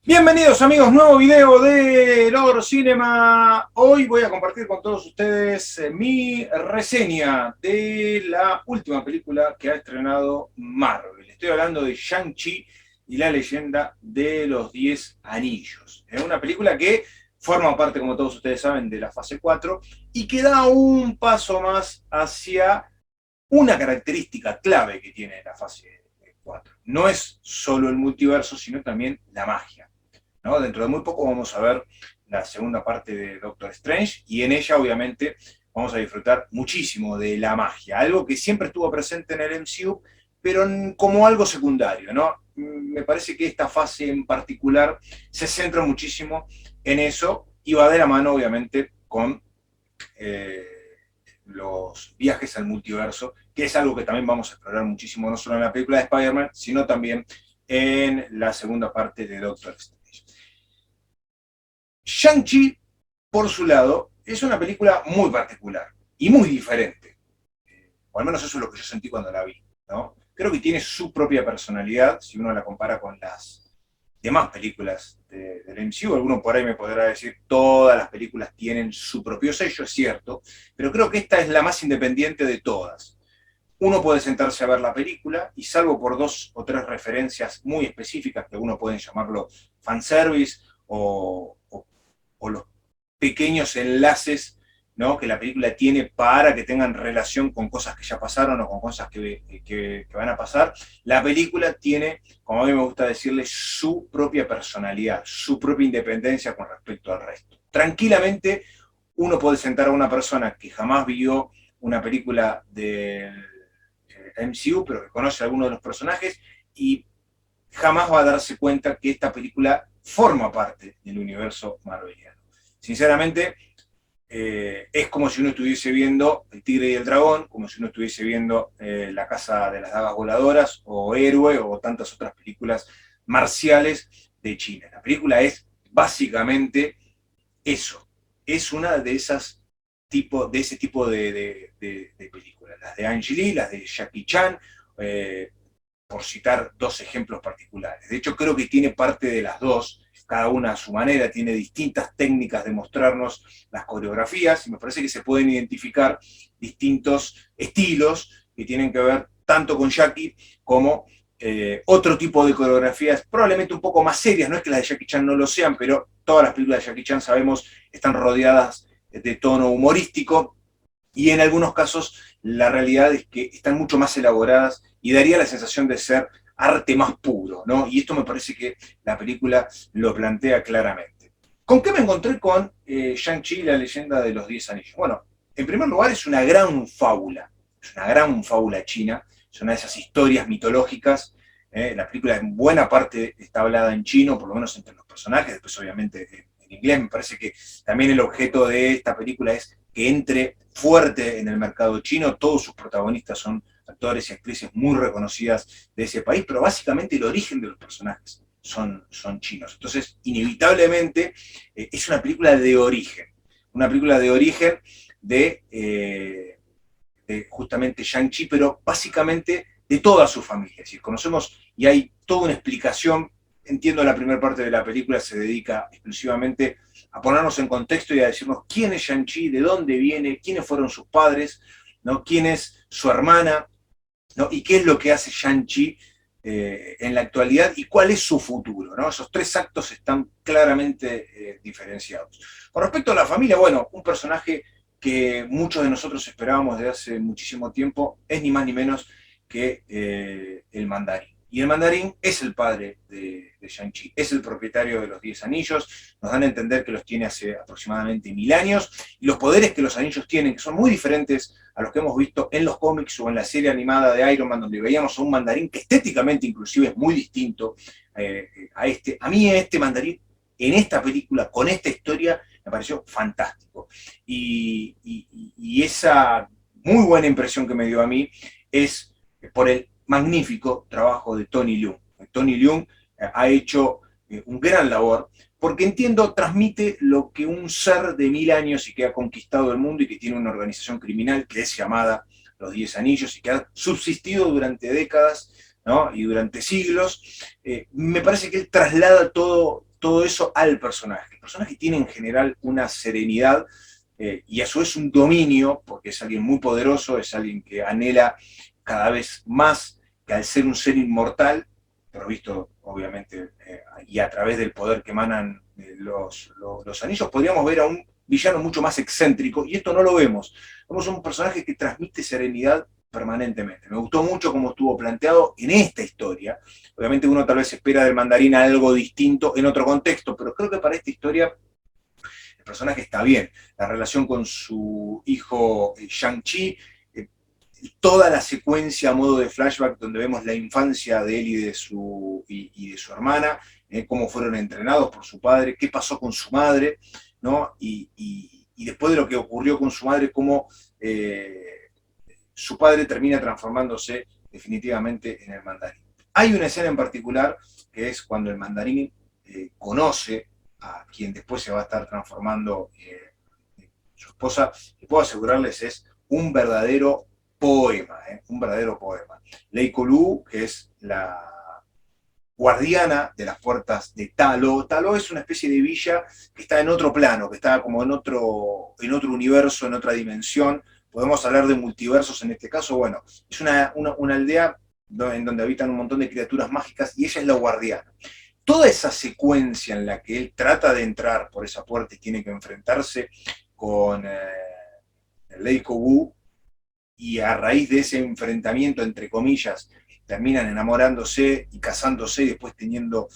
Bienvenidos amigos, nuevo video de Logro Cinema. Hoy voy a compartir con todos ustedes mi reseña de la última película que ha estrenado Marvel. Estoy hablando de Shang-Chi y la leyenda de los 10 anillos. Es una película que forma parte, como todos ustedes saben, de la fase 4 y que da un paso más hacia una característica clave que tiene la fase 4. No es solo el multiverso, sino también la magia, ¿no? Dentro de muy poco vamos a ver la segunda parte de Doctor Strange y en ella obviamente vamos a disfrutar muchísimo de la magia, algo que siempre estuvo presente en el MCU, pero como algo secundario, ¿no? Me parece que esta fase en particular se centra muchísimo en eso y va de la mano obviamente con eh, los viajes al multiverso, que es algo que también vamos a explorar muchísimo, no solo en la película de Spider-Man, sino también en la segunda parte de Doctor Strange. Shang-Chi, por su lado, es una película muy particular y muy diferente. O al menos eso es lo que yo sentí cuando la vi, ¿no? Creo que tiene su propia personalidad, si uno la compara con las demás películas del MCU. Alguno por ahí me podrá decir, todas las películas tienen su propio sello, es cierto, pero creo que esta es la más independiente de todas. Uno puede sentarse a ver la película y salvo por dos o tres referencias muy específicas, que uno puede llamarlo fanservice o los pequeños enlaces, ¿no?, que la película tiene para que tengan relación con cosas que ya pasaron o con cosas que van a pasar, la película tiene, como a mí me gusta decirle, su propia personalidad, su propia independencia con respecto al resto. Tranquilamente uno puede sentar a una persona que jamás vio una película del MCU, pero que conoce a alguno de los personajes y jamás va a darse cuenta que esta película forma parte del universo marveliano. Sinceramente, es como si uno estuviese viendo El Tigre y el Dragón, como si uno estuviese viendo La Casa de las Dagas Voladoras, o Héroe, o tantas otras películas marciales de China. La película es básicamente eso. Es una de esas de ese tipo de películas. Las de Ang Lee, las de Jackie Chan, eh, por citar dos ejemplos particulares. De hecho, creo que tiene parte de las dos, cada una a su manera, tiene distintas técnicas de mostrarnos las coreografías, y me parece que se pueden identificar distintos estilos que tienen que ver tanto con Jackie como otro tipo de coreografías, probablemente un poco más serias, no es que las de Jackie Chan no lo sean, pero todas las películas de Jackie Chan, sabemos, están rodeadas de tono humorístico, y en algunos casos la realidad es que están mucho más elaboradas y daría la sensación de ser arte más puro, ¿no? Y esto me parece que la película lo plantea claramente. ¿Con qué me encontré con Shang-Chi, la leyenda de los 10 anillos? Bueno, en primer lugar es una gran fábula china, es una de esas historias mitológicas. La película en buena parte está hablada en chino, por lo menos entre los personajes, después obviamente en inglés. Me parece que también el objeto de esta película es que entre fuerte en el mercado chino. Todos sus protagonistas son actores y actrices muy reconocidas de ese país, pero básicamente el origen de los personajes son chinos. Entonces, inevitablemente, es una película de origen de justamente Shang-Chi, pero básicamente de toda su familia. Es decir, conocemos y hay toda una explicación. Entiendo, la primera parte de la película se dedica exclusivamente a ponernos en contexto y a decirnos quién es Shang-Chi, de dónde viene, quiénes fueron sus padres, ¿no?, quién es su hermana, ¿no?, y qué es lo que hace Shang-Chi en la actualidad y cuál es su futuro, ¿no? Esos tres actos están claramente diferenciados. Con respecto a la familia, bueno, un personaje que muchos de nosotros esperábamos desde hace muchísimo tiempo es ni más ni menos que el mandarín. Y el mandarín es el padre de Shang-Chi, es el propietario de los 10 anillos. Nos dan a entender que los tiene hace aproximadamente 1000 años, y los poderes que los anillos tienen, que son muy diferentes a los que hemos visto en los cómics o en la serie animada de Iron Man, donde veíamos a un mandarín que estéticamente inclusive es muy distinto a este. A mí este mandarín en esta película, con esta historia, me pareció fantástico. Y esa muy buena impresión que me dio a mí es por el magnífico trabajo de Tony Leung. Tony Leung ha hecho un gran labor, porque entiendo, transmite lo que un ser de 1000 años y que ha conquistado el mundo y que tiene una organización criminal que es llamada los 10 Anillos y que ha subsistido durante décadas, ¿no?, y durante siglos. Me parece que él traslada todo todo eso al personaje. El personaje tiene en general una serenidad y a su vez un dominio, porque es alguien muy poderoso, es alguien que anhela cada vez más, que al ser un ser inmortal, provisto obviamente y a través del poder que emanan los anillos, podríamos ver a un villano mucho más excéntrico, y esto no lo vemos. Vemos un personaje que transmite serenidad permanentemente. Me gustó mucho cómo estuvo planteado en esta historia. Obviamente uno tal vez espera del Mandarín algo distinto en otro contexto, pero creo que para esta historia el personaje está bien. La relación con su hijo Shang-Chi, toda la secuencia a modo de flashback donde vemos la infancia de él y de su hermana, cómo fueron entrenados por su padre, qué pasó con su madre, ¿no? Y después de lo que ocurrió con su madre, cómo su padre termina transformándose definitivamente en el Mandarín. Hay una escena en particular que es cuando el Mandarín conoce a quien después se va a estar transformando su esposa, y puedo asegurarles es un verdadero poema, un verdadero poema. Lei Kulu, que es la guardiana de las puertas de Talo. Talo es una especie de villa que está en otro plano, que está como en otro universo, en otra dimensión. Podemos hablar de multiversos en este caso. Bueno, es una aldea en donde habitan un montón de criaturas mágicas y ella es la guardiana. Toda esa secuencia en la que él trata de entrar por esa puerta y tiene que enfrentarse con Lei Kulu, y a raíz de ese enfrentamiento, entre comillas, terminan enamorándose y casándose y después teniendo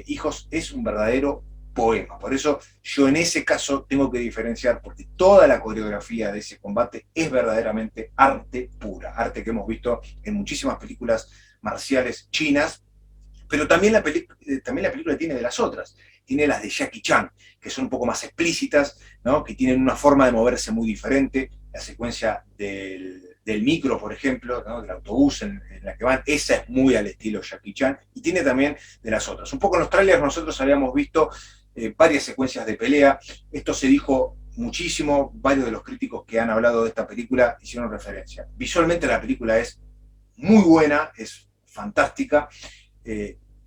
hijos, es un verdadero poema. Por eso yo en ese caso tengo que diferenciar, porque toda la coreografía de ese combate es verdaderamente arte pura, arte que hemos visto en muchísimas películas marciales chinas, pero también también la película tiene de las otras, tiene las de Jackie Chan, que son un poco más explícitas, ¿no? Que tienen una forma de moverse muy diferente, la secuencia del micro, por ejemplo, ¿no? Del autobús en la que van, esa es muy al estilo Jackie Chan, y tiene también de las otras. Un poco en los trailers nosotros habíamos visto varias secuencias de pelea, esto se dijo muchísimo, varios de los críticos que han hablado de esta película hicieron referencia. Visualmente la película es muy buena, es fantástica,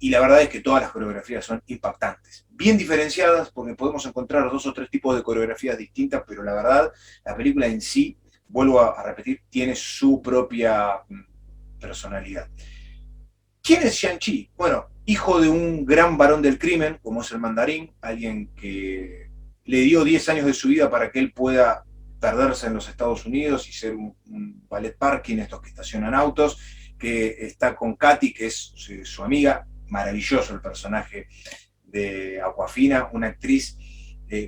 y la verdad es que todas las coreografías son impactantes. Bien diferenciadas, porque podemos encontrar 2 o 3 tipos de coreografías distintas, pero la verdad, la película en sí, vuelvo a repetir, tiene su propia personalidad. ¿Quién es Shang-Chi? Bueno, hijo de un gran varón del crimen, como es el Mandarín, alguien que le dio 10 años de su vida para que él pueda perderse en los Estados Unidos y ser un ballet parking, estos que estacionan autos, que está con Katy, que es su amiga, maravilloso el personaje de Awkwafina, una actriz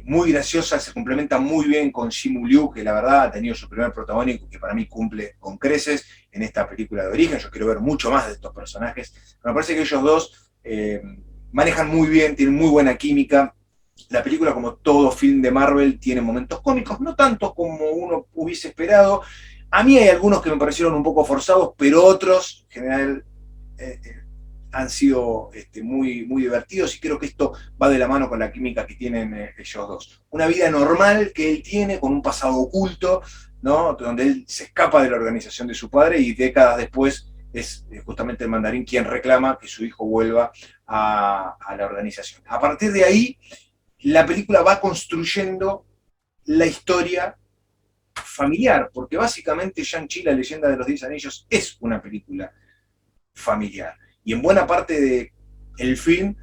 muy graciosa, se complementa muy bien con Simu Liu, que la verdad ha tenido su primer protagónico, que para mí cumple con creces en esta película de origen. Yo quiero ver mucho más de estos personajes. Me parece que ellos dos manejan muy bien, tienen muy buena química. La película, como todo film de Marvel, tiene momentos cómicos, no tantos como uno hubiese esperado. A mí hay algunos que me parecieron un poco forzados, pero otros, en general, han sido muy, muy divertidos, y creo que esto va de la mano con la química que tienen ellos dos. Una vida normal que él tiene, con un pasado oculto, ¿no? Donde él se escapa de la organización de su padre y décadas después es justamente el Mandarín quien reclama que su hijo vuelva a la organización. A partir de ahí, la película va construyendo la historia familiar, porque básicamente Shang-Chi, la leyenda de los 10 anillos, es una película familiar. Y en buena parte del film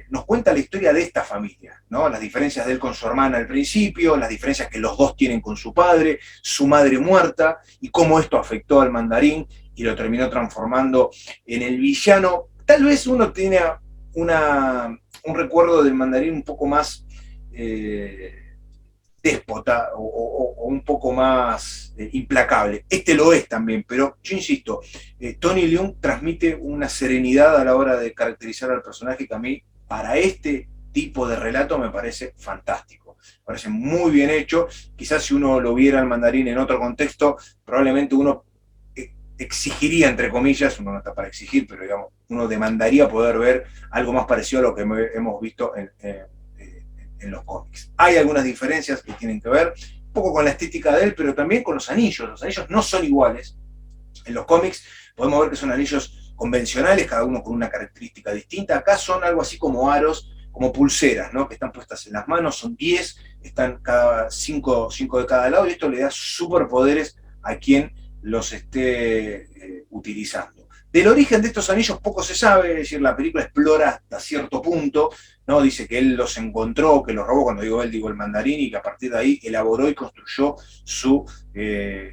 nos cuenta la historia de esta familia, ¿no? Las diferencias de él con su hermana al principio, las diferencias que los dos tienen con su padre, su madre muerta, y cómo esto afectó al Mandarín y lo terminó transformando en el villano. Tal vez uno tiene un recuerdo del Mandarín un poco más déspota o un poco más implacable. Este lo es también, pero yo insisto, Tony Leung transmite una serenidad a la hora de caracterizar al personaje que a mí, para este tipo de relato, me parece fantástico. Me parece muy bien hecho. Quizás si uno lo viera al Mandarín en otro contexto, probablemente uno exigiría, entre comillas, uno no está para exigir, pero digamos, uno demandaría poder ver algo más parecido a lo que hemos visto en los cómics. Hay algunas diferencias que tienen que ver un poco con la estética de él, pero también con los anillos. Los anillos no son iguales. En los cómics podemos ver que son anillos convencionales, cada uno con una característica distinta. Acá son algo así como aros como pulseras, ¿no? Que están puestas en las manos, son 10, están cada 5 de cada lado, y esto le da superpoderes a quien los esté utilizando. Del origen de estos anillos poco se sabe, es decir, la película explora hasta cierto punto, ¿no? Dice que él los encontró, que los robó, cuando digo él, digo el mandarín, y que a partir de ahí elaboró y construyó su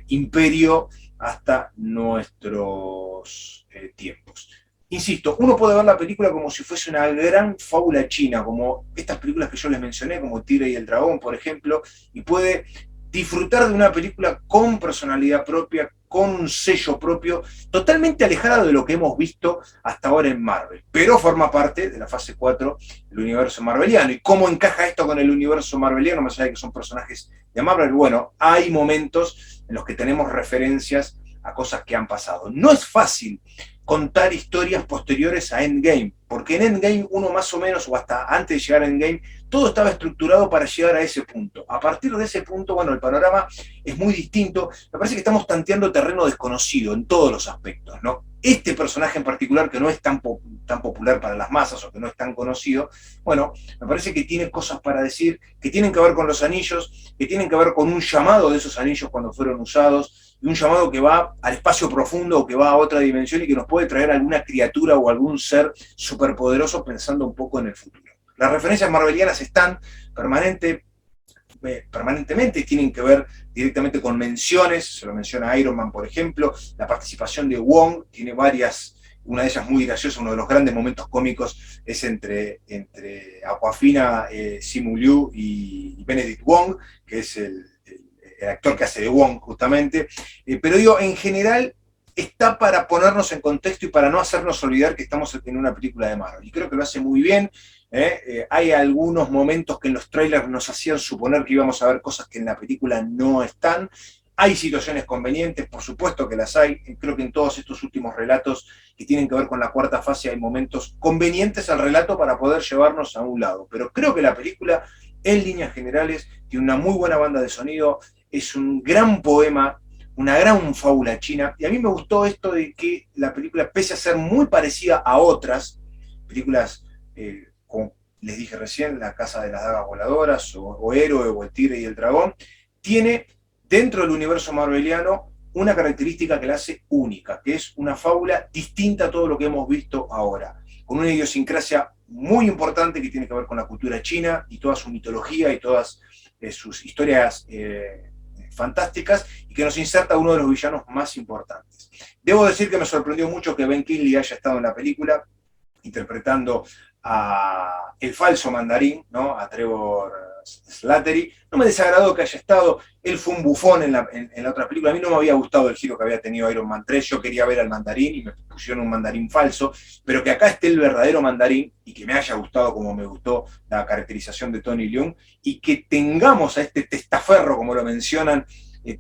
imperio hasta nuestros tiempos. Insisto, uno puede ver la película como si fuese una gran fábula china, como estas películas que yo les mencioné, como Tigre y el Dragón, por ejemplo, y puede disfrutar de una película con personalidad propia, con un sello propio, totalmente alejada de lo que hemos visto hasta ahora en Marvel, pero forma parte de la fase 4 del universo marveliano. ¿Y cómo encaja esto con el universo marveliano, más allá de que son personajes de Marvel? Bueno, hay momentos en los que tenemos referencias a cosas que han pasado. No es fácil contar historias posteriores a Endgame, porque en Endgame uno más o menos, o hasta antes de llegar a Endgame, todo estaba estructurado para llegar a ese punto. A partir de ese punto, bueno, el panorama es muy distinto. Me parece que estamos tanteando terreno desconocido en todos los aspectos, ¿no? Este personaje en particular, que no es tan popular para las masas o que no es tan conocido, bueno, me parece que tiene cosas para decir que tienen que ver con los anillos, que tienen que ver con un llamado de esos anillos cuando fueron usados, y un llamado que va al espacio profundo o que va a otra dimensión y que nos puede traer alguna criatura o algún ser superpoderoso pensando un poco en el futuro. Las referencias marvelianas están permanentemente, tienen que ver directamente con menciones, se lo menciona Iron Man, por ejemplo, la participación de Wong tiene varias, una de ellas muy graciosa, uno de los grandes momentos cómicos es entre Awkwafina, Simu Liu y Benedict Wong, que es el actor que hace de Wong, justamente. Pero digo, en general, está para ponernos en contexto y para no hacernos olvidar que estamos en una película de Marvel. Y creo que lo hace muy bien. Hay algunos momentos que en los trailers nos hacían suponer que íbamos a ver cosas que en la película no están. Hay situaciones convenientes, por supuesto que las hay. Creo que en todos estos últimos relatos que tienen que ver con la cuarta fase hay momentos convenientes al relato para poder llevarnos a un lado. Pero creo que la película, en líneas generales, tiene una muy buena banda de sonido, es un gran poema, una gran fábula china, y a mí me gustó esto de que la película, pese a ser muy parecida a otras películas, como les dije recién, La Casa de las Dagas Voladoras, o Héroe, o El Tigre y el Dragón, tiene dentro del universo marveliano una característica que la hace única, que es una fábula distinta a todo lo que hemos visto ahora, con una idiosincrasia muy importante que tiene que ver con la cultura china y toda su mitología y todas sus historias fantásticas, y que nos inserta uno de los villanos más importantes. Debo decir que me sorprendió mucho que Ben Kingsley haya estado en la película interpretando a el falso mandarín, ¿no? A Trevor Slattery. No me desagradó que haya estado, él fue un bufón en la otra película, a mí no me había gustado el giro que había tenido Iron Man 3, yo quería ver al mandarín y me pusieron un mandarín falso, pero que acá esté el verdadero mandarín y que me haya gustado como me gustó la caracterización de Tony Leung, y que tengamos a este testaferro, como lo mencionan,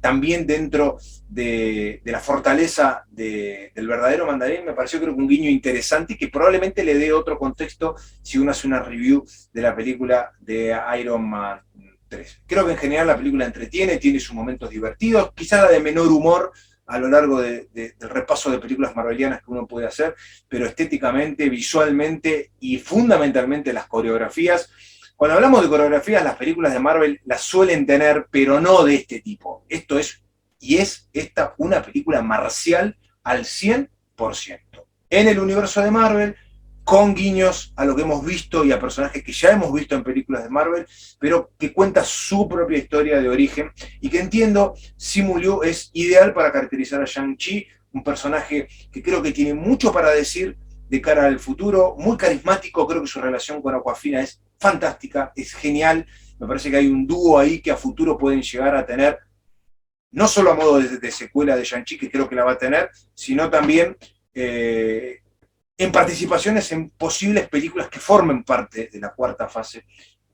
también dentro de la fortaleza del verdadero mandarín, me pareció, creo que un guiño interesante y que probablemente le dé otro contexto si uno hace una review de la película de Iron Man 3. Creo que en general la película entretiene, tiene sus momentos divertidos, quizá la de menor humor a lo largo del repaso de películas marvelianas que uno puede hacer, pero estéticamente, visualmente y fundamentalmente las coreografías. Cuando hablamos de coreografías, las películas de Marvel las suelen tener, pero no de este tipo. Esto es, y es esta una película marcial al 100%. En el universo de Marvel, con guiños a lo que hemos visto y a personajes que ya hemos visto en películas de Marvel, pero que cuenta su propia historia de origen, y que entiendo, Simu Liu es ideal para caracterizar a Shang-Chi, un personaje que creo que tiene mucho para decir de cara al futuro, muy carismático. Creo que su relación con Awkwafina es fantástica, es genial. Me parece que hay un dúo ahí que a futuro pueden llegar a tener, no solo a modo de secuela de Shang-Chi, que creo que la va a tener, sino también en participaciones en posibles películas que formen parte de la cuarta fase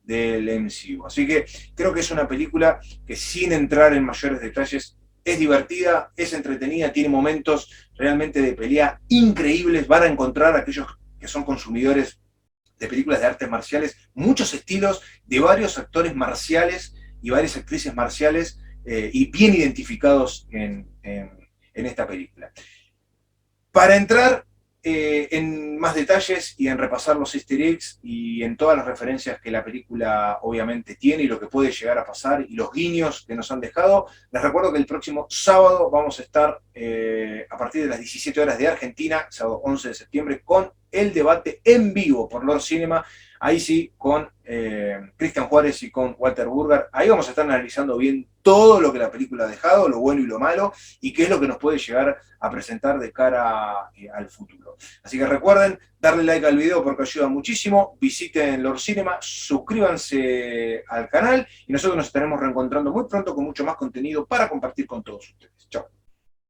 del MCU. Así que creo que es una película que, sin entrar en mayores detalles, es divertida, es entretenida, tiene momentos realmente de pelea increíbles. Van a encontrar, aquellos que son consumidores de películas de artes marciales, muchos estilos de varios actores marciales y varias actrices marciales, y bien identificados en esta película. Para entrar en más detalles y en repasar los easter eggs y en todas las referencias que la película obviamente tiene y lo que puede llegar a pasar y los guiños que nos han dejado, les recuerdo que el próximo sábado vamos a estar a partir de las 17 horas de Argentina, sábado 11 de septiembre, con el debate en vivo por Lord Cinema. Ahí sí, con Cristian Juárez y con Walter Burger. Ahí vamos a estar analizando bien todo lo que la película ha dejado, lo bueno y lo malo, y qué es lo que nos puede llegar a presentar de cara al futuro. Así que recuerden darle like al video porque ayuda muchísimo, visiten Lord Cinema, suscríbanse al canal y nosotros nos estaremos reencontrando muy pronto con mucho más contenido para compartir con todos ustedes. Chao.